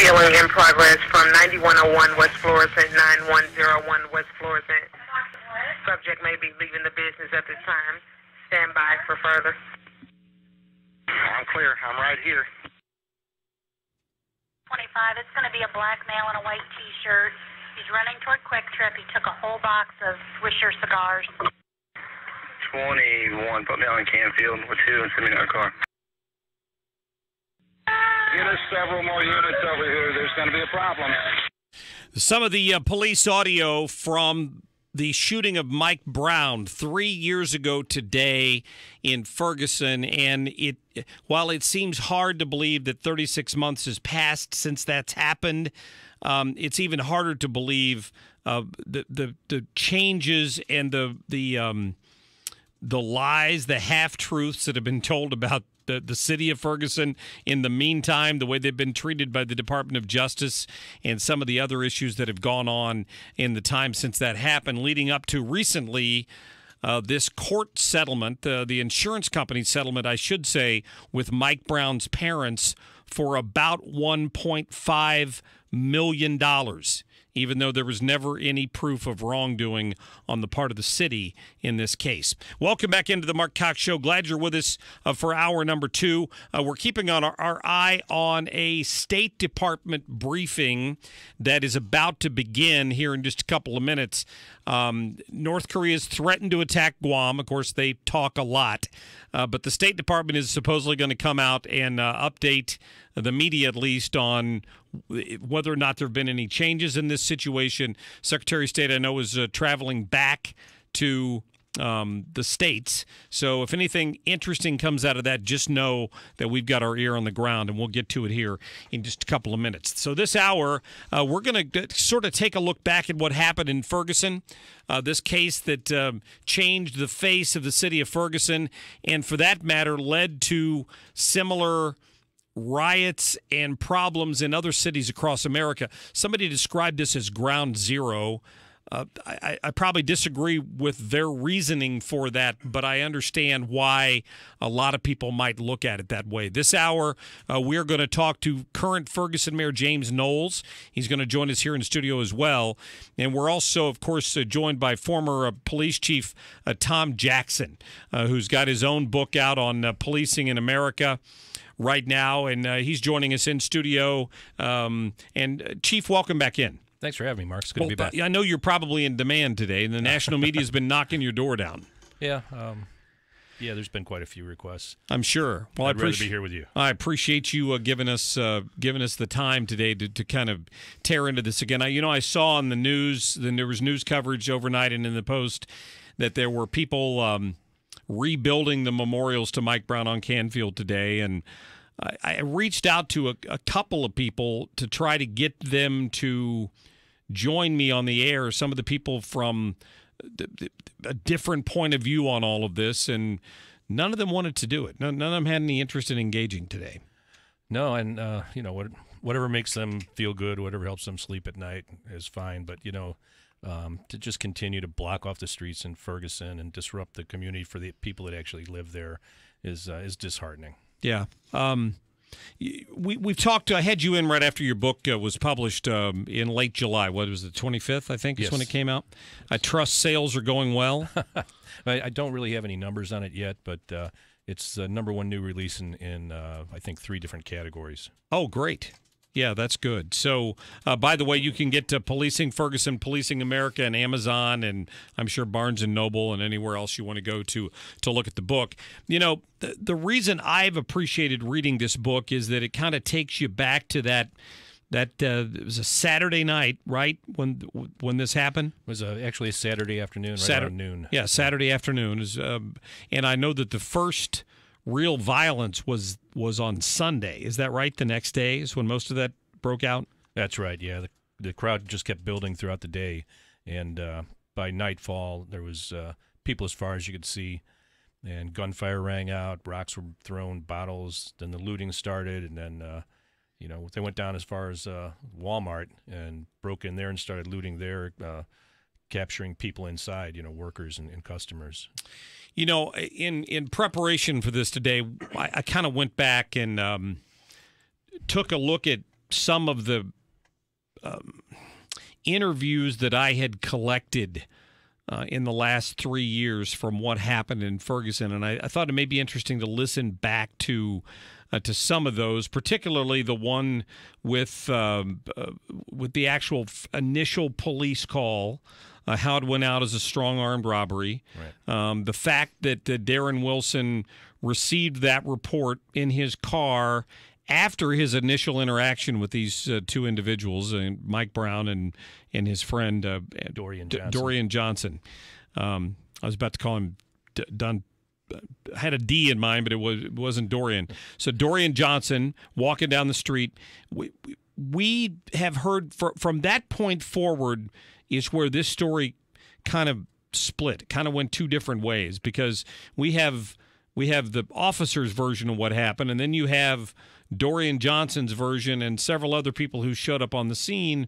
Refueling in progress from 9101 West Florissant, 9101 West Florissant. Subject may be leaving the business at this time. Stand by for further. I'm clear. I'm right here. 25. It's going to be a black male in a white T-shirt. He's running toward Quick Trip. He took a whole box of Swisher cigars. 21. Put me on Canfield with 2 and send me to our car. Get us several more units over here. There's going to be a problem. Some of the police audio from the shooting of Mike Brown 3 years ago today in Ferguson, and while it seems hard to believe that 36 months has passed since that's happened, it's even harder to believe the changes and the lies, the half-truths that have been told about the city of Ferguson in the meantime, the way they've been treated by the Department of Justice, and some of the other issues that have gone on in the time since that happened, leading up to recently this court settlement, the insurance company settlement, I should say, with Mike Brown's parents for about $1.5 million, even though there was never any proof of wrongdoing on the part of the city in this case. Welcome back into the Marc Cox Show. Glad you're with us for hour number 2. We're keeping on our eye on a State Department briefing that is about to begin here in just a couple of minutes. North Korea has threatened to attack Guam. Of course, they talk a lot. But the State Department is supposedly going to come out and update the media, at least, on whether or not there have been any changes in this situation. Secretary of State, I know, is traveling back to the States. So if anything interesting comes out of that, just know that we've got our ear on the ground, and we'll get to it here in just a couple of minutes. So this hour, we're going to sort of take a look back at what happened in Ferguson, this case that changed the face of the city of Ferguson, and for that matter, led to similar riots and problems in other cities across America. Somebody described this as ground zero. I probably disagree with their reasoning for that, but I understand why a lot of people might look at it that way. This hour, we're going to talk to current Ferguson Mayor James Knowles. He's going to join us here in the studio as well. And we're also, of course, joined by former Police Chief Tom Jackson, who's got his own book out on policing in America right now, and he's joining us in studio. And Chief, welcome back in. Thanks for having me, Mark. It's good to be back. I know you're probably in demand today, and the national media's been knocking your door down. Yeah, there's been quite a few requests. I'm sure. Well, I'd rather be here with you. I appreciate you giving us the time today to kind of tear into this again. I saw on the news, then there was news coverage overnight and in the Post that there were people rebuilding the memorials to Mike Brown on Canfield today, and I reached out to a couple of people to try to get them to join me on the air, some of the people from a different point of view on all of this, and none of them wanted to do it. None of them had any interest in engaging today. No, and whatever makes them feel good, whatever helps them sleep at night is fine, but to just continue to block off the streets in Ferguson and disrupt the community for the people that actually live there is disheartening. Yeah. We've talked. I had you in right after your book was published in late July. What was it, 25th, I think, is when it came out? I trust sales are going well. I don't really have any numbers on it yet, but it's the number one new release in I think 3 different categories. Oh, great. Yeah, that's good. So, by the way, you can get to Policing Ferguson, Policing America, and Amazon, and I'm sure Barnes & Noble and anywhere else you want to go to look at the book. The reason I've appreciated reading this book is that it kind of takes you back to that it was a Saturday night, right, when this happened? It was actually a Saturday afternoon, around noon. Yeah, Saturday afternoon. And I know that the first real violence was on Sunday. Is that right? The next day is when most of that broke out? That's right, yeah. The crowd just kept building throughout the day, and by nightfall there was people as far as you could see, and gunfire rang out, rocks were thrown, bottles, then the looting started, and then they went down as far as Walmart and broke in there and started looting there, capturing people inside, workers and customers. In preparation for this today, I kind of went back and took a look at some of the interviews that I had collected in the last 3 years from what happened in Ferguson, and I thought it may be interesting to listen back to some of those, particularly the one with the actual initial police call, how it went out as a strong-armed robbery, right. The fact that Darren Wilson received that report in his car after his initial interaction with these two individuals, Mike Brown and his friend Dorian Johnson. I was about to call him Dunn. I had a D in mind, but it wasn't Dorian. So Dorian Johnson walking down the street. We have heard from that point forward is where this story kind of split, kind of went two different ways, because we have the officer's version of what happened, and then you have Dorian Johnson's version and several other people who showed up on the scene.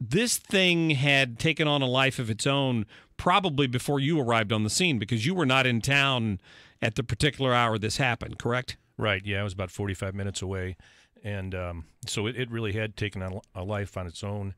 This thing had taken on a life of its own probably before you arrived on the scene, because you were not in town at the particular hour this happened, correct? Right, yeah, I was about 45 minutes away, and so it really had taken on a life on its own.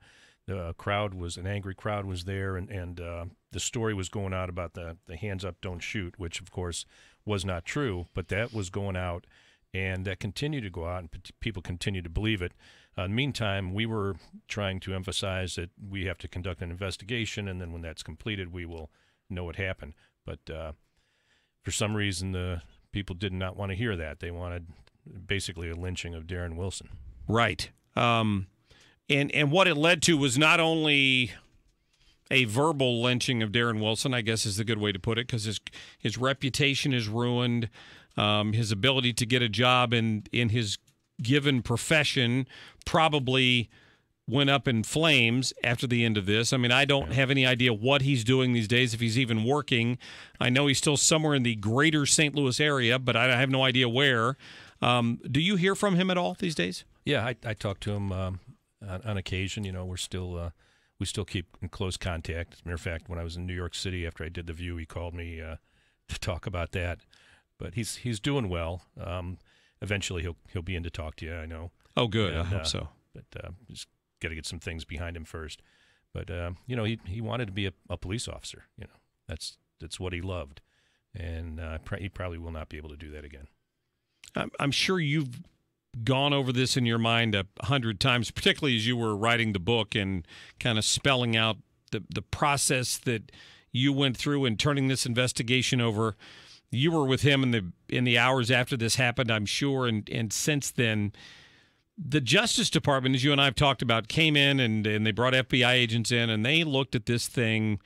The crowd was, an angry crowd was there, and the story was going out about the hands up, don't shoot, which of course was not true, but that was going out, and that continued to go out, and people continued to believe it. In the meantime, we were trying to emphasize that we have to conduct an investigation, and then when that's completed, we will know what happened. But for some reason, the people did not want to hear that. They wanted basically a lynching of Darren Wilson. Right. And what it led to was not only a verbal lynching of Darren Wilson, I guess is the good way to put it, because his reputation is ruined. His ability to get a job in his given profession probably went up in flames after the end of this. I mean, I don't have any idea what he's doing these days, if he's even working. I know he's still somewhere in the greater St. Louis area, but I have no idea where. Do you hear from him at all these days? Yeah, I talk to him on occasion. You know, we still keep in close contact. As a matter of fact, when I was in New York City after I did The View, he called me to talk about that. But he's doing well. Eventually he'll be in to talk to you, I know. Oh, good. And, I hope so. But just got to get some things behind him first. But you know, he wanted to be a police officer. You know, that's what he loved, and he probably will not be able to do that again. I'm sure you've gone over this in your mind 100 times, particularly as you were writing the book and kind of spelling out the process that you went through in turning this investigation over. You were with him in the hours after this happened, I'm sure, and since then, the Justice Department, as you and I have talked about, came in and they brought FBI agents in, and they looked at this thing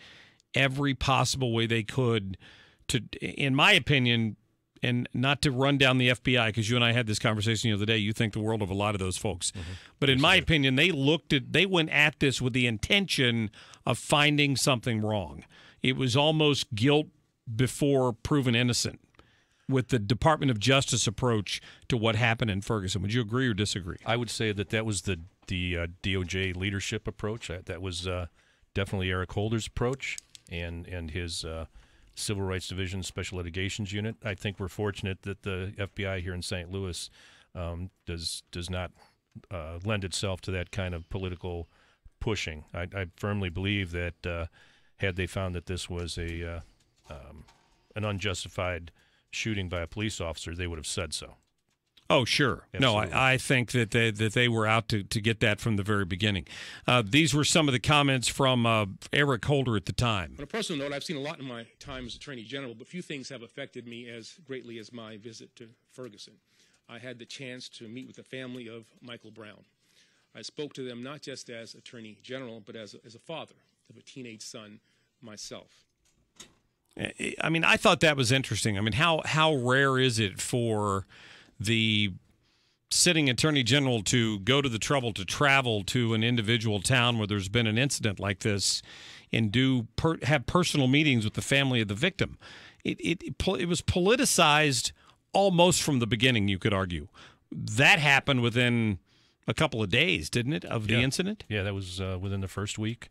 every possible way they could to, in my opinion, and not to run down the FBI, because you and I had this conversation the other day. You think the world of a lot of those folks. Mm-hmm. But in my opinion, they went at this with the intention of finding something wrong. It was almost guilt before proven innocent with the Department of Justice approach to what happened in Ferguson. Would you agree or disagree? I would say that was the DOJ leadership approach. That was definitely Eric Holder's approach and his Civil Rights Division Special Litigations Unit. I think we're fortunate that the FBI here in St. Louis does not lend itself to that kind of political pushing. I firmly believe that had they found that this was an unjustified shooting by a police officer, they would have said so. Oh, sure. Absolutely. No, I think that they were out to get that from the very beginning. These were some of the comments from Eric Holder at the time. On a personal note, I've seen a lot in my time as Attorney General, but few things have affected me as greatly as my visit to Ferguson. I had the chance to meet with the family of Michael Brown. I spoke to them not just as Attorney General, but as a father of a teenage son myself. I mean, I thought that was interesting. I mean, how rare is it for the sitting Attorney General to go to the trouble to travel to an individual town where there's been an incident like this and have personal meetings with the family of the victim? It was politicized almost from the beginning, you could argue. That happened within a couple of days, didn't it, of the incident? Yeah, that was within the first week.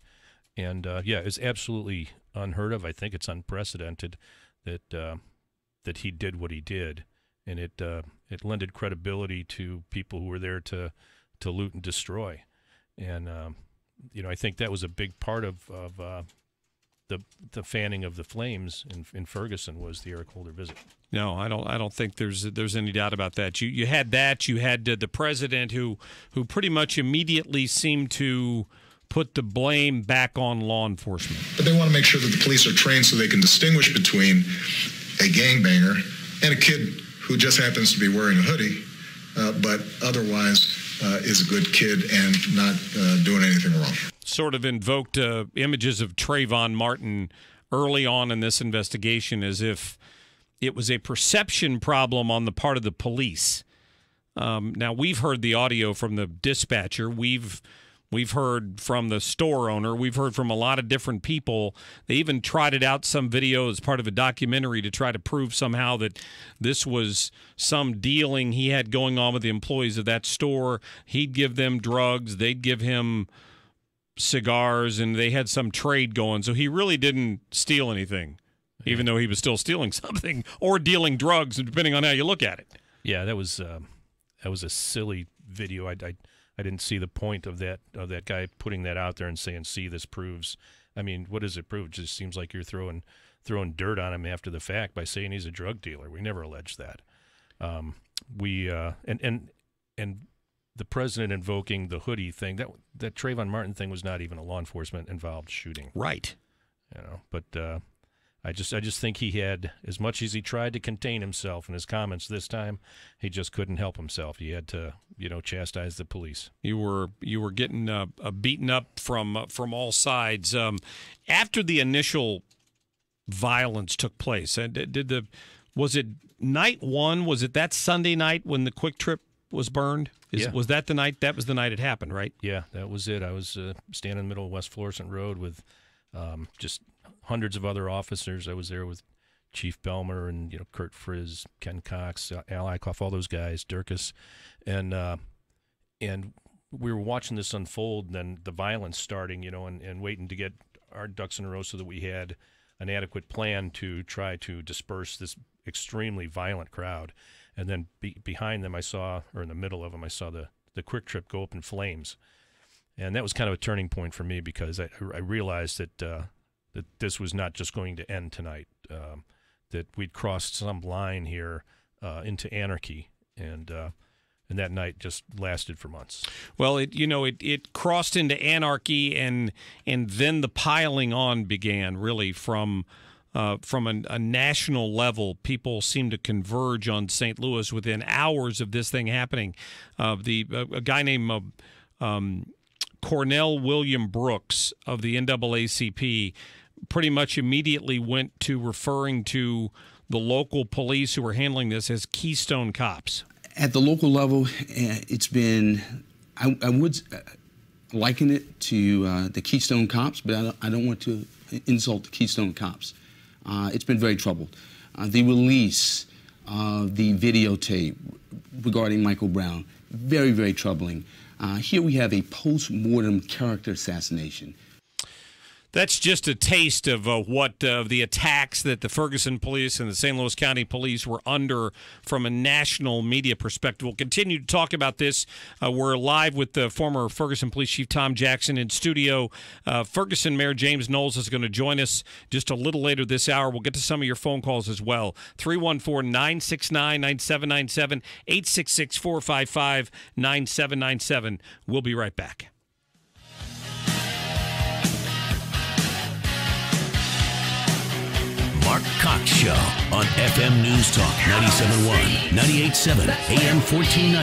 And, it's absolutely unheard of. I think it's unprecedented that he did what he did, and it lended credibility to people who were there to loot and destroy. And I think that was a big part of the fanning of the flames in Ferguson was the Eric Holder visit. No, I don't think there's any doubt about that. You had that. You had the president who pretty much immediately seemed to put the blame back on law enforcement. But they want to make sure that the police are trained so they can distinguish between a gangbanger and a kid who just happens to be wearing a hoodie, but otherwise is a good kid and not doing anything wrong. Sort of invoked images of Trayvon Martin early on in this investigation as if it was a perception problem on the part of the police. Now, we've heard the audio from the dispatcher. We've heard from the store owner. We've heard from a lot of different people. They even trotted out some video as part of a documentary to try to prove somehow that this was some dealing he had going on with the employees of that store. He'd give them drugs. They'd give him cigars, and they had some trade going. So he really didn't steal anything, even though he was still stealing something or dealing drugs, depending on how you look at it. Yeah, that was a silly video. I didn't see the point of that guy putting that out there and saying, "See, this proves." I mean, what does it prove? It just seems like you're throwing dirt on him after the fact by saying he's a drug dealer. We never alleged that. And the president invoking the hoodie thing, that Trayvon Martin thing was not even a law enforcement involved shooting. Right. But I just think he had, as much as he tried to contain himself in his comments this time, he just couldn't help himself. He had to, chastise the police. You were getting beaten up from all sides. After the initial violence took place, was it night one? Was it that Sunday night when the Quick Trip was burned? Was that the night? That was the night it happened, right? Yeah, that was it. I was standing in the middle of West Florissant Road with just hundreds of other officers. I was there with Chief Belmer and Kurt Frizz, Ken Cox, Al Eichhoff, all those guys, Durkis, and we were watching this unfold. And then the violence starting, and waiting to get our ducks in a row so that we had an adequate plan to try to disperse this extremely violent crowd. And then behind them, in the middle of them, I saw the Quick Trip go up in flames. And that was kind of a turning point for me because I realized that this was not just going to end tonight, that we'd crossed some line here into anarchy, and that night just lasted for months. Well, it crossed into anarchy, and then the piling on began, really, from a national level. People seemed to converge on St. Louis within hours of this thing happening. A guy named Cornell William Brooks of the NAACP pretty much immediately went to referring to the local police who were handling this as Keystone Cops. At the local level, it's been, I would liken it to the Keystone Cops, but I don't want to insult the Keystone Cops. It's been very troubled. The release of the videotape regarding Michael Brown, very, very troubling. Here we have a post-mortem character assassination. That's just a taste of what the attacks that the Ferguson police and the St. Louis County police were under from a national media perspective. We'll continue to talk about this. We're live with the former Ferguson Police Chief Tom Jackson in studio. Ferguson Mayor James Knowles is going to join us just a little later this hour. We'll get to some of your phone calls as well. 314-969-9797, 866-455-9797. We'll be right back. Marc Cox Show on FM News Talk 97.1, 98.7, AM 1490.